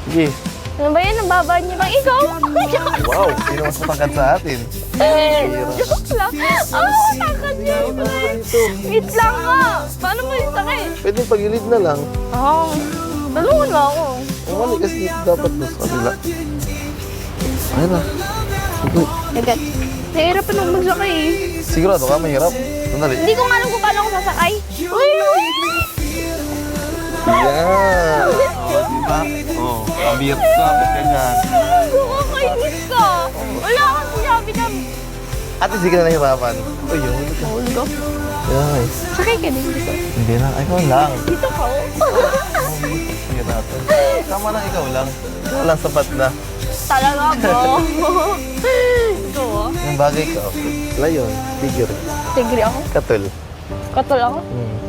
Sige. Ano ba yan? Ang baba niya bang ikaw? Wow, sino mas matangkad sa atin? Joke lang. Matangkad niya. Wait lang nga. Paano mo yung sakay? Pwede pagilid na lang. Dalungan mo ako. Umali kasi dito dapat doon sa kabila. Ayun na. Sige. Agad. Nahirapan akong magsakay eh. Sigurado ka, mahirap. Sandali. Hindi ko nga alam kung paano ako sasakay. Uy! Yan! Oo, diba? Oo, kabiyat ka, kabiyat ka dyan. Nakakainis ka. Wala akong sinabi na. Ate, sige na nahirapan. Uy, yun. Hold ko. Yan. Sakay ka din dito. Hindi na, ikaw lang. Dito ka oh. Sige natin. Tama lang, ikaw lang. Ikaw lang sapat na. Talaga bro. Ito oh. Yung bagay ka, layon, figure. Tigri ako. Katul. Katul ako.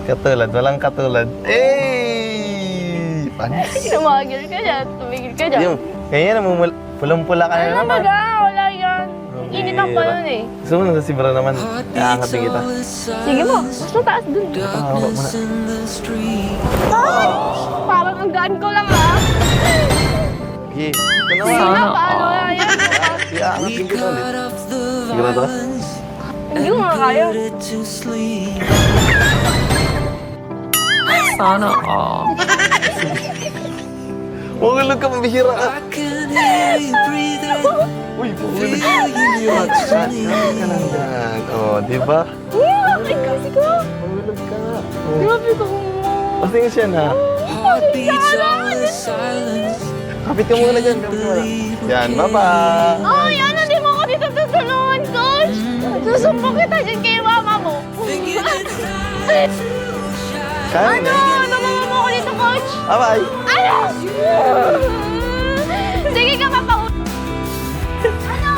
Katulad, walang katulad. Eh! Panis. Namagil ka dyan. Tumigil ka dyan. Yung, ganyan na, pulang-pula ka na Ano naman. baga? Wala yan. Init ang pa yun eh. Gusto mo na si Bra naman. Aangatin kita. Sige mo. Mas mataas dun. Hawak mo na. Ay! Parang ang gaan ko lang ah. Sige, ito Sige naman. na, paano na yan? Sige, aangatin kita ulit. Sigurado ka? Hindi ko nga kaya. Sana all. Mahulog ka, mabihira ka. Uy, mahulog ka. Cut ka lang dyan. O, di ba? Ay, kasi ko. Mahulog ka. Grabe ko. Pasingin siya na. Kapit ka muna dyan. Kapit ka muna. Yan, bye-bye. Ay, ano, di mo ako dito tutulungan, coach. Susumpong kita dyan kay mama mo. Kaya Ano? na. Namama mo ako dito, coach. Bye-bye. Ano? Sige ka, papa. Ano?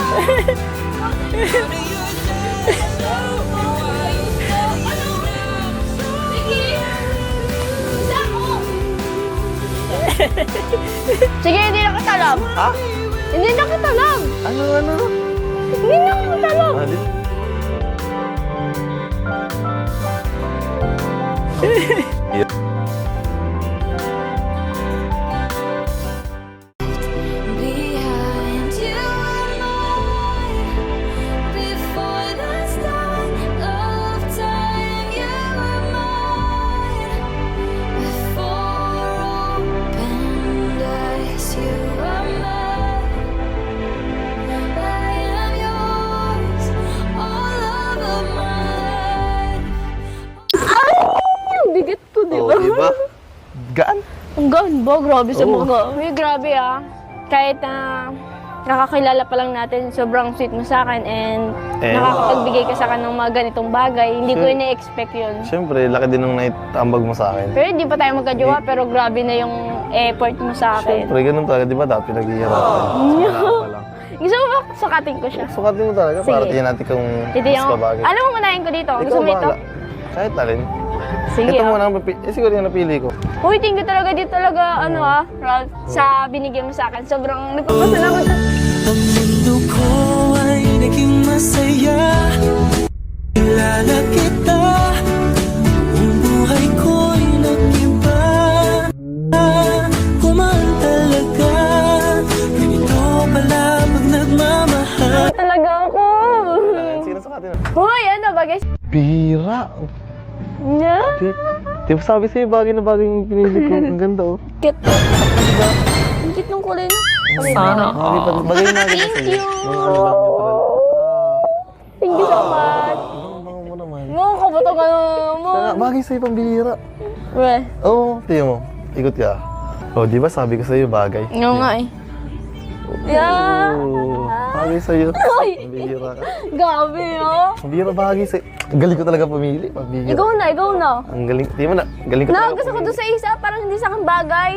Sige, hindi na katalab. Ha? Hindi na katalab. Ano? Hindi na katalab. Ah, di- Behind you am I. Before the start of time, you were mine. Before opened eyes, you are mine. I am yours, all of my life. Ang bigat ko, di ba? Oh, di ba? Gaan? Ang ganda, grabe sa Oo. mga. Uy, grabe ah. Kahit na nakakilala pa lang natin, sobrang sweet mo sa akin and nakakapagbigay ka sa akin ng mga ganitong bagay. Hindi ko ina-expect yun. Siyempre, laki din nung naitambag mo sa akin. Pero hindi pa tayo magkajowa, pero grabe na yung effort mo sa akin. Siyempre, ganun talaga. Di ba dati naghihirapan? Wala pa lang. Gusto mo ba sukatin ko siya? Sukatin mo talaga para Sige. tingnan natin kung Titiyan mas ko. babagay. Alam mo, manahin ko dito. Ikaw Gusto mo ito? bahala. Kahit alin. Sige Ito ah. muna ang siguro yung napili ko. Uy, thank you talaga dito talaga, ano ah, Ralph, sa binigyan mo sa akin. Sobrang nagpapasalamat sa... Ang mundo ko ay naging masaya. Kilala kita. Ang buhay ko'y nag-iba. Kumaan talaga. Ganito pala pag nagmamahal. Talaga ako. Sino sukatin mo? Hoy, ano ba guys? Bira. Nya? Di ba sabi sa'yo bagay na bagay yung pinili ko? Ang ganda oh. Kit. Ang cute ng kulay na. Sana Bagay all. bagay na agad Thank sa'yo. you. Mga alibag niya talaga. Thank you so much. Bango mo naman. Mga kabatang ano mo. Sana, bagay sa'yo pambihira. Well, Oo, tingnan mo. Ikot ka. Oh, di ba sabi ko sa'yo bagay? nga nga eh. Yeah. Oo, bagay sa'yo. Ay. Pambihira ka. Gabi oh. Pambihira bagay sa'yo. Ang galing ko talaga pumili. Pambihira. Ikaw na. Ang galing. Tingnan mo na. Galing ko talaga Nagusto ko pumili. doon sa isa, parang hindi sa akin bagay.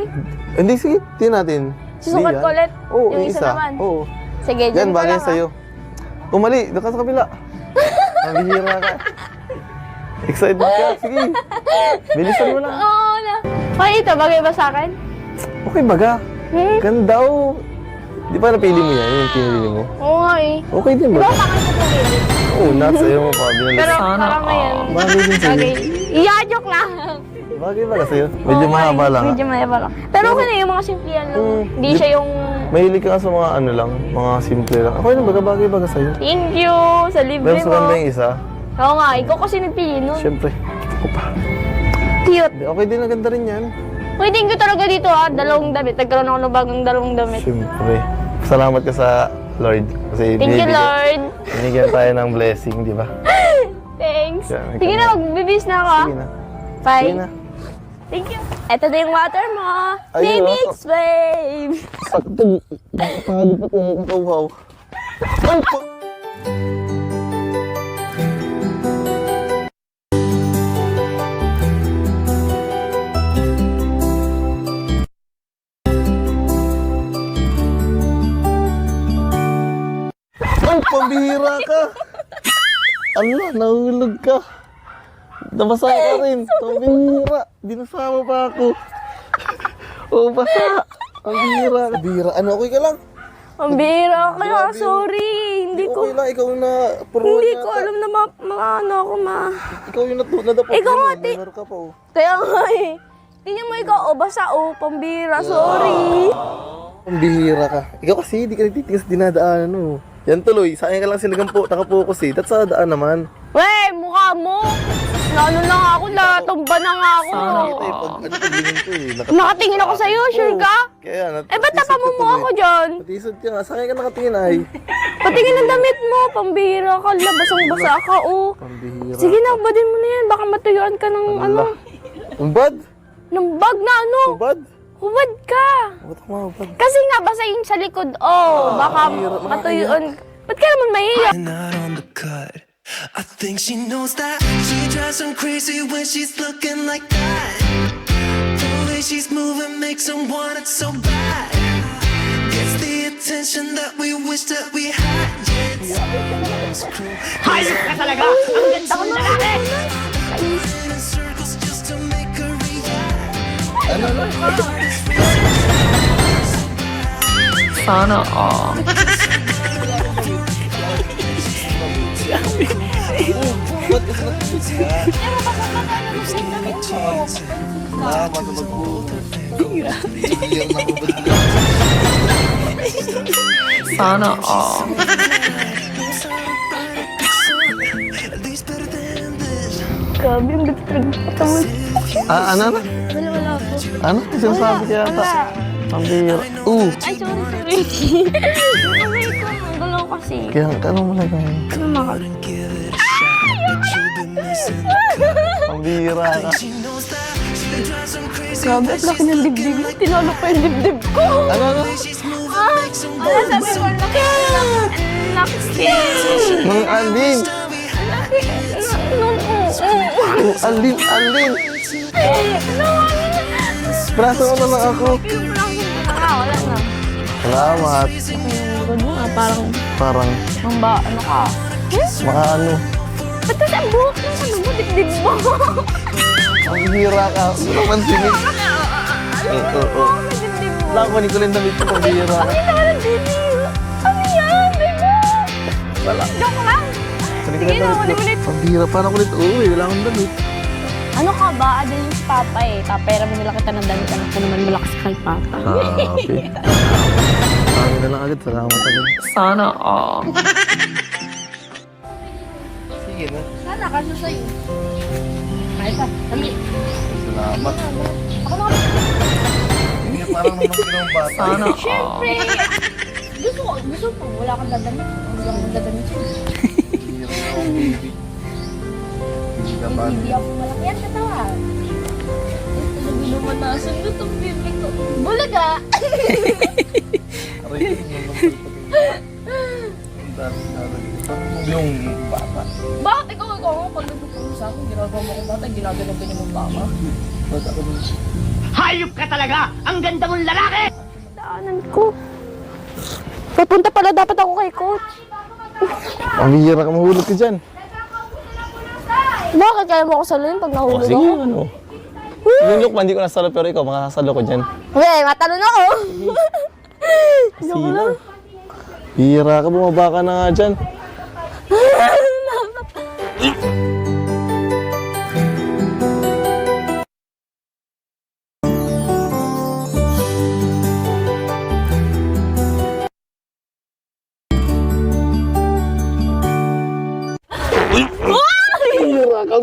Hindi, sige. Tingnan natin. Susukat Hindi ko yan. ulit. Oo, Yung isa naman. Oo. Sige, Yan, dyan ka bagay lang, ah. sa'yo. Umali, doon ka sa kabila. Pambihira ka. Excited ka. Sige. Bilisan mo lang. Oo na. Ay, ito, bagay ba sa akin? Okay, baga. Hmm? Ganda oh. Di ba napili mo yan? Yung pinili mo? Oo nga eh. Okay din Di ba? ba sa akin ko pumili? Oo, not sa'yo mo pa. Pero Binalis. Sana parang ngayon. Bagay din sa'yo. Bagay. Iya, joke lang. Bagay ba sa'yo? Medyo mahaba lang. Medyo mahaba lang. Pero okay na yung mga simple lang. Hindi di- siya yung... Mahilig ka nga sa mga ano lang, mga simple lang. Ako yun, bagay sa iyo. Thank you sa libre Pero sa mo. ganda yung isa, Oo nga, ikaw kasi nagpili nun. syempre, ako pa. Cute. Di, okay din, ang ganda rin yan. Uy, thank you talaga dito ha. Dalawang damit. Nagkaroon ako ng bagong dalawang damit. Syempre. Salamat ka sa Lord. Kasi Thank you, Lord. binigyan tayo ng blessing, di ba? Thanks. Yeah, may Sige na, magbibis na ako. Sige na. Bye. Sige na. Thank you. Ito na yung water mo. Ayun, Mimix, babe. Sakto. Pagod pa kung kauhaw. Ay, pa! Ay, pambihira ka! Ala, nahulog ka. Nabasa ka rin. Pambihira. Dinasama pa ako. Oh, basa. Pambihira ka. Pambihira. Ano, okay ka lang? Ang bira. Kaya, Grabe. sorry. Hindi ko... Okay lang, ikaw yung na-puruan Hindi yata. ko alam na mga ano ako Ikaw yung nadapa. Ikaw nga, ti- Meron ka pa, oh. Kaya nga eh. Tingnan mo ikaw, basa pambira. Sorry. Pambihira ka. Ikaw kasi, hindi ka nagtitingin sa dinadaanan, oh. Yan tuloy, sa akin ka lang sila nakapokus eh. That's sa daan naman. Wey, mukha mo. Ano na nga ako, natumba na nga ako. Nakita eh, paglingon ko eh. Nakatingin ako sa'yo, sure ka? Kaya, Eh, ba't napamumuha ako dyan? Patisod ka nga, sa akin ka nakatingin ay. Patingin ang damit mo, pambira ka, labasang-basa ka, oh. Pambihira. Sige na, badin mo na yan, baka matuyuan ka ng ano, Ang bad? ng bag na ano. Ang bad? Hubad ka. Ba't ako mabad? Kasi nga, basa yung sa likod, oh. Baka Mahirap, matuyuan. Ba't ka naman mahiya? Not on the cut. I think she knows that. She drives him crazy when she's looking like that. The way she's moving makes him want it so bad. Gets the attention that we wish that we had. Hayop ka talaga! Ang ganda ko na lalaki! Moving in circles just to make her react. Sana all. Sana all. At least better than this. Grabe, ang ganda talaga katawan. Ano? Wala po. Ano? Sinasabi ka yata. Pambihira. Ay, sorry. Aray ko, ang galaw kasi. Kaya, ano mo na ganyan? Ano mga? Give it a shot, but you've been missing. Pambihira ka. She knows that. She drives him crazy. Grabe, at laki ng dibdib mo. Tinalo pa yung dibdib ko. Ano? She's moving, makes him Ano sabi ko? Laki. Laki. Nung Alin! Laki. Nung Oh, Alin! Braso mo na lang ako. Wala na. Salamat. Ano nga, Parang, ano ka? mga ano. Ba't kasi ang buhok ng ano mo, dibdib mo? Pambihira ka. Ano naman sinig? Oo. Dibdib mo. Wala ko, ko lang damit ko. Pambihira ka. Ang ganda ng dibdib. Ano yan, diba? Wala. Joke lang. Sige Sige na, kunin mo ulit. Pambihira. Paano ko nito? Uy, wala akong damit. Ano ka ba? Adil yung si Papa eh. Tapera mo nila kita ng damit. Anak ko naman malakas kay Papa. Okay. Pangin na lang agad. Salamat agad. Sana all. Sige na. Sana, kaso sa'yo. Ay, pa. Dali. Salamat. Ako na. Hindi, parang naman ginawang bata. Sana all. Siyempre. Gusto mo. Wala kang dadamit. Wala kang dadamit siya. Pambihira ka, baby. Hindi ka ba? Hindi ako malaki ang katawan. Ito na binumanasan na itong baby ko. Bulaga! Aray, yung ang dami. Yung bata. Bakit ikaw pag nagpupuno sa akin, ginagawa mo akong bata, ginagawa ko yung mama. Bata ko dun. Hayop ka talaga! Ang ganda mong lalaki! Daanan ko. Papunta pala dapat ako kay coach. Pambihira ka, mahulog ka dyan. Bakit kaya mo ako saluhin pag nahulog Sige, ako? ano. Yung joke man, hindi ko nasalo, pero ikaw, makakasalo ko dyan. Weh, matalon ako. Sino? Bihira ka, bumaba ka na nga dyan.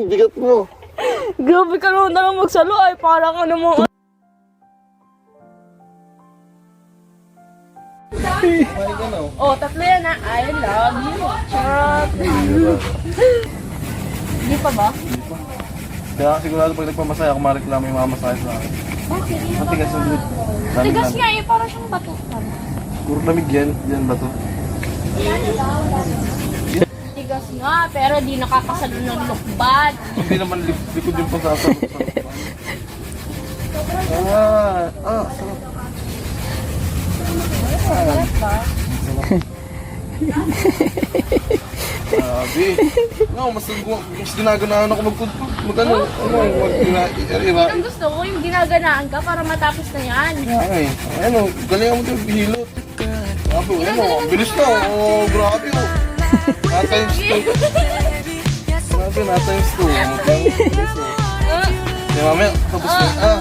ang bigat mo. Grabe ka naman na lang magsalo ay para ka namang... Oh, tatlo yan na. I love you. Charot. Hindi pa ba? Kaya sigurado pag nagpamasaya, kumareklamo yung mamasahe sa akin. Matigas yung grid. Tigas nga eh, para siyang bato. Puro lamig yan. Yan ba to? Tigas nga, pero di nakakasalo ng lukbat. Hindi naman likod yung pasasarap. Sarap. Sabi. Mas ginaganaan ako Ang gusto ko, yung ginaganaan ka para matapos na yan. Ay, galingan mo ito, hilot. Sabi, ang bilis na, grabe oh. Na-times 2. Grabe, na-times 2. Kaya mamaya, tapos na,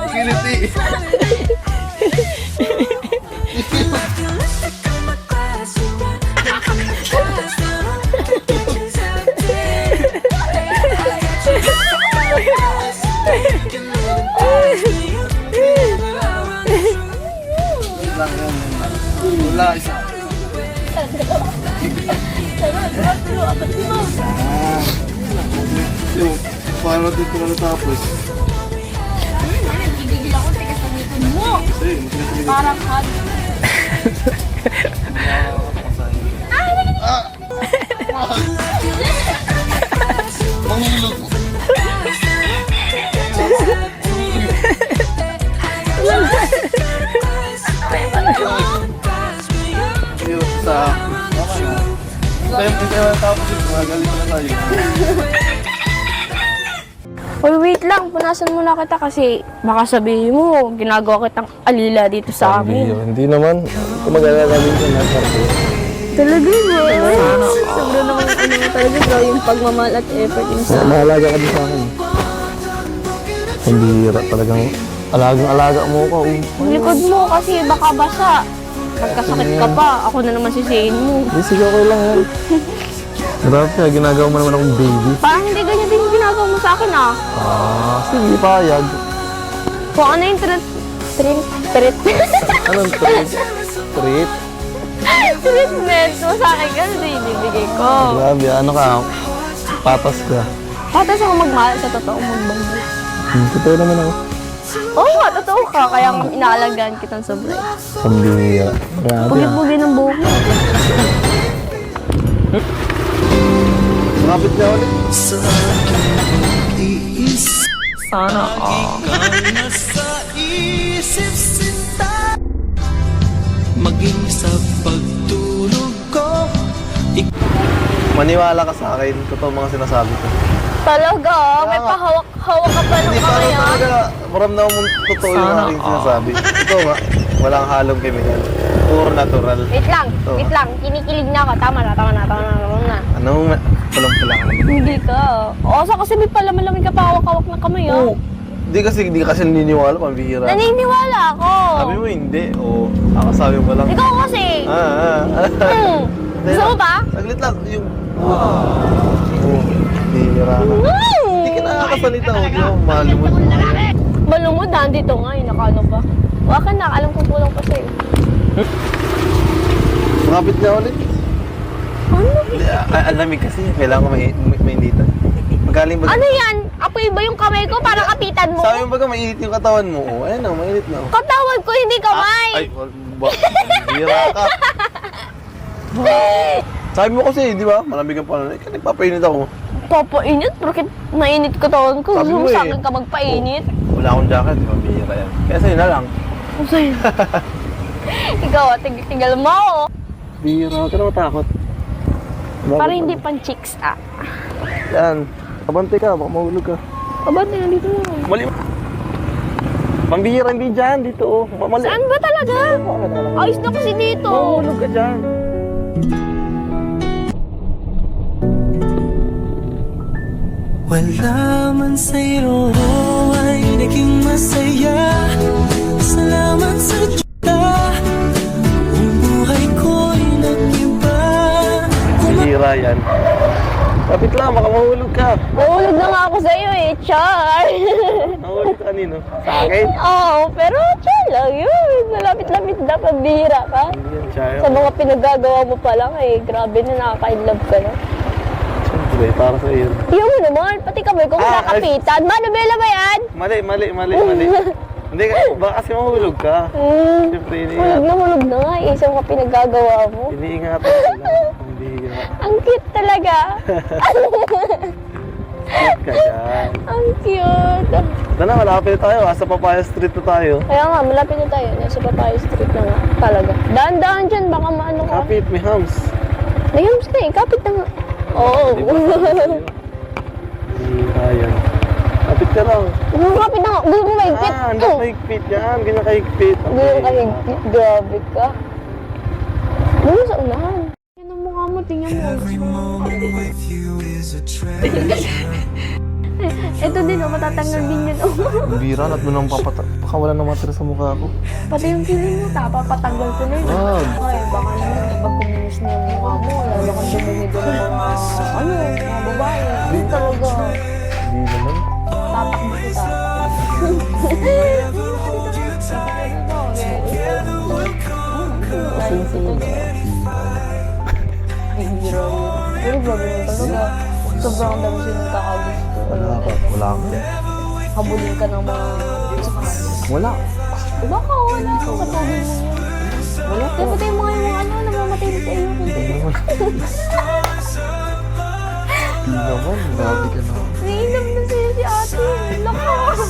Kiliti. Wala, isa. Paano dito na natapos? Gigigil ako, tigas ang ngipin mo. Parang hug. Mahulog. Tapos magaling na tayo. Uy, wait lang. Punasan muna kita kasi baka sabihin mo, ginagawa kitang alila dito sa amin. Hindi naman. Kung mag-alala din ko na Talaga ba? Sobra naman talaga bro, yung pagmamahal at effort yung sa... Mahalaga ka din sa akin. Pambihira talagang alagang-alaga mo ko. Ang likod mo kasi baka basa. Magkasakit ka pa. Ako na naman sisihin mo. Hindi, sige okay lang yan. Grabe, ginagawa mo naman akong baby. Parang hindi ganyan din yung ginagawa mo sa akin ah. Sige, payag. Kung ano yung treat. Anong treat? Treat? Treatment mo sa akin kasi ibibigay ko. Grabe, ano ka? Patas ka. Patas ako magmahal sa totoong magbangay. Totoo naman ako. Oo nga, totoo ka. Kaya inaalagaan kitang sobra. Pambihira. Grabe. Pugi-pugi ng buhok mo. Malapit na ulit. Sana all. Maging sa pagtulog ko. Maniwala ka sa akin. Totoo mga sinasabi ko. Talaga, may pahawak-hawak ka pa ng Hindi pa kamay ah. talaga. Maramdaman mo totoo yung Sana aking sinasabi. Ito nga. Walang halong chemical. Puro natural. Wait lang. Kinikilig na ako. Tama na. Ano? Pulang-pulang. Hindi ka. O, sa kasi may palaman-lamin ka pahawak-hawak ng kamay ah. Oo. Hindi kasi naniniwala. Pambihira. Naniniwala ako. Sabi mo hindi. Oo. Ako sabi mo lang. Ikaw kasi. Gusto mo ba? Saglit lang. Yung... Bihira ka. Hindi ka nakakasalita. Di ba? Malumod mo. Malumod, dito nga. Nakano pa. Waka na. Alam kong kulang pa sa'yo. Makapit na ulit. Ano? Alamig kasi. Kailangan ko mainitan. Magaling ba? Ano yan? Apoy ba yung kamay ko? Parang kapitan mo? Sabi mo ba mainit yung katawan mo? Oh, ayun na, mainit na. Katawan ko, hindi kamay. Ay, bira ka. Sabi mo kasi, di ba? Malamig ang panahon. Kaya nagpapainit ako. Papainit? Bakit mainit katawan ko? Sabi Gusto mo mo sa eh. akin ka magpainit? Wala akong jacket, di ba? Bira yan. Kaya sa'yo na lang. Sa'yo. Ikaw, tinggal mo ako. Bira, huwag ka na matakot. Para hindi pang chicks ah. Yan. Abante ka, baka mahulog ka. Abante na dito lang. Mali. Pambihira, hindi dyan. Dito, oh. Mali. Saan ba talaga? Ayos na kasi dito. Mahulog ka dyan. Wala man sa'yo ay naging masaya. Salamat sa Diyos, ang buhay ko'y nag-iba. Bihira yan. Pero Kapit lang, baka mahulog ka. Mahulog na nga ako sa iyo eh, char! Mahulog ka kanino? Sa akin? Oo, pero char lang yun. Malapit-lapit na, pambihira ka. Hindi yan, Chayo. Sa mga pinagagawa mo pa lang eh, grabe na nakaka-inlove ka na. Siyempre, para sa iyo. Tiyo mo naman, pati kami kung nakapitan. Manubela ba yan? Mali. Hindi ka, baka kasi mahulog ka. Siyempre, Hulog na nga eh, sa mga pinagagawa mo. iniingatan ka lang. Hindi ka. Ang cute talaga. Cute ka dyan. Ang cute. Dana, malapit tayo. Sa Papaya Street na tayo. Kaya nga, malapit na tayo. Nasa Papaya Street na nga. Talaga. Daan-daan dyan, baka maano ka. Kapit, may hams. May hams ka eh, kapit na nga. Oo. Hindi yan. Kapit ka lang. Kapit na nga. Gusto mo mahigpit. Hindi mahigpit yan. Ganyan kahigpit. Gusto mo kahigpit. Grabe ka. Doon sa unahan. Yan ang mukha mo, tingnan mo. With you is a treasure. Ito din, oh, matatanggal din yan. Oh. Ang bira, at mo nang baka wala na matira sa mukha ko. Pati yung feeling mo, papatanggal ko na yun. Wag. Ay, baka naman, pag kuminis na yung mukha mo, lalo kang dumumi doon ng mga babae. Hindi talaga. Hindi naman. Tatakbo kita. Pero grabe mo talaga. Sobrang dami silang kakagusto. Wala ako. Habulin ka ng mga... Wala. Baka wala ka sa pogi mo yun. Wala Kaya pati yung mga namamatay na sa iyo. Hindi naman. Hindi naman. Grabe ka na. Naiinom na sa'yo si ate. Lakas!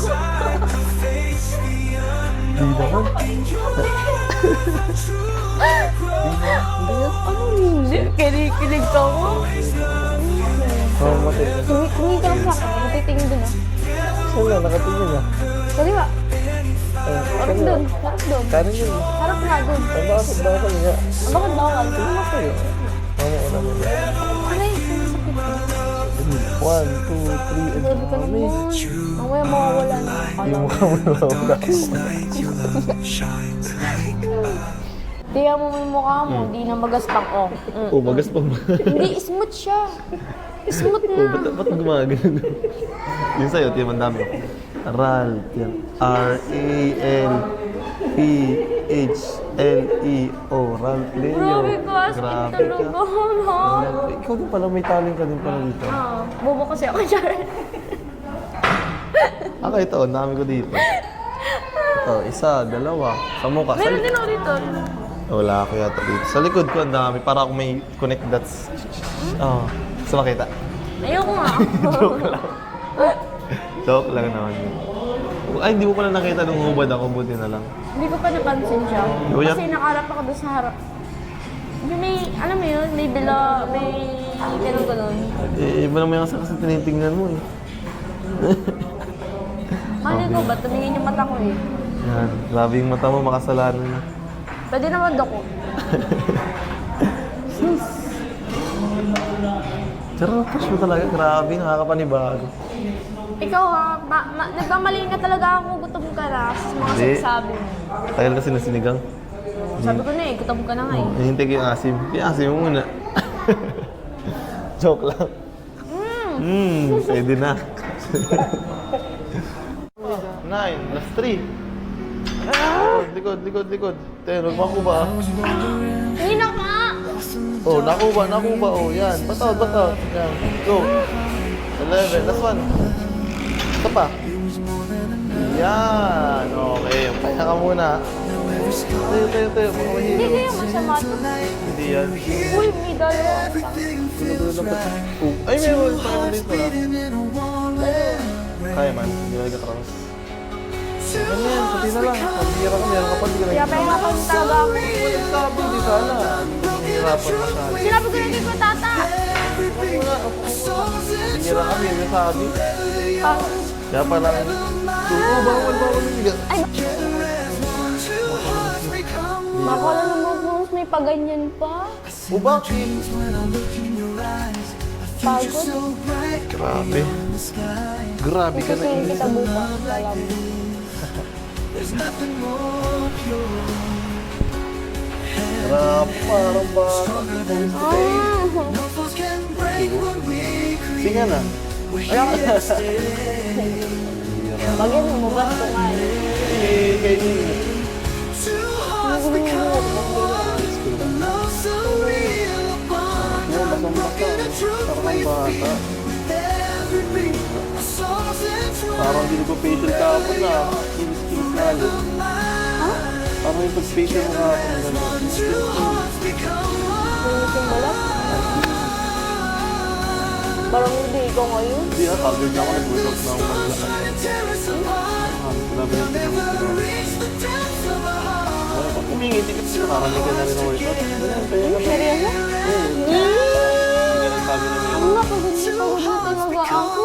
Hindi naman. Ano hindi? Kinikilig ka mo. Mamatay ka. Kumig ka lang sa akin. Natitingin dun ah. Saan na? Nakatingin na. Kaliwa. Harap dun. Harap dun. Kanin yun. Harap nga dun. Bakit nga? Bakit bawal? Ano mo sa'yo? Mamaya na mo. Aray, sumasakit ka. 1, 2, 3, and Grabe ka naman. Mamaya mawawala na. Hindi mo ka mawawala. Tiyan mo yung mukha mo, hindi na magastang oh. Oh, magas pa ba? Hindi, smooth siya. Smooth Oh, na. ba't gumagano? Yung sa'yo, tiyan man dami. Ral, tiyan. R-A-L-P-H-L-E-O. Ral Leo. Grabe ka, askin talaga. Grabe. Ikaw din pala, may talent ka din pala dito. Bobo kasi ako dyan. Ito, ang dami ko dito. Ito, isa, dalawa. Sa mukha. Meron din ako dito. Wala ako yata dito. Sa likod ko ang dami. Para ako may connect dots. Oo. Gusto makita? Ayoko nga. Joke lang naman yun. Ay, hindi mo pala nakita nung hubad ako. Buti na lang. Hindi ko pa napansin siya. Kuya? Kasi nakarap ako doon sa harap. May, alam mo yun, may bila, may ganun-ganun. Iba naman yung kasi tinitingnan mo eh. Mali ko ba? Tumingin yung mata ko eh. Yan. Grabe yung mata mo, makasalanan na. Pwede naman dako. Pero push mo talaga. Grabe, nakakapanibago. Ikaw ha, nagmamali na talaga ako, gutom ka na sa mga Hindi. sinasabi mo. Tagal kasi na sinigang. Sabi ko na eh, gutom ka na nga eh. Nahintay ko yung asim. Yung asim mo muna. Joke lang. Pwede na. 9, last 3. Likod. Tayo, nagmakuba ah. Hindi na ka! Oh, nakuba. Oh, yan. Batot. Yan, go. 11, last one. Ito pa. Yan, okay. Kaya ka muna. Tayo. Baka Hindi mahilo. kaya masama to. Hindi yan. Uy, may dalawa. Ay, meron pa naman dito ah. Kaya man, hindi na nagka-cross. Ano yan, pati na lang. Pag-hira ka, meron ka pa, hindi ka Kaya pahirapan talaga ako. Sabi, di sana. Hirapan masyado. Sinabi ko na hindi ko tata. Hira kami, yung sabi. Ah, Kaya pala, bawal bigat. makala naman kung may paganyan pa. Bakit? Pagod. Grabe. Grabe ka na. Susuin kita bukas. Alam mo. Grabe, parang ba? Ah, No force can break what we Singa na. Bagay mo, mabat ko nga eh. Kayo din. Two hearts become one. Love so real, a bond. Walking the truth we feel with every beat. Our souls entwined. Parang hindi ko facial kahapon na. Kinis-kinis na alin. Parang yung pag-facial mo kahapon. Gano'n. Two hearts become one. Parang hindi ikaw ngayon. Hindi target na ako. Nag-workout na ako. Trying to tear us apart. Grabe yung Never gonna reach the depths of our heart. pag umingiti ka siya, naranig ka na rin ng workout. Ganyan, kaya naman. Seryoso? Hindi ka rin sabi naman. Ang napagod na talaga ako.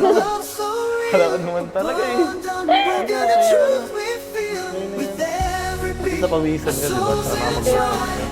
Love so real. Wala ka naman talaga eh. Walking the truth we feel with every beat. Napawisan ka, di ba? Sa nakapag-workout ka.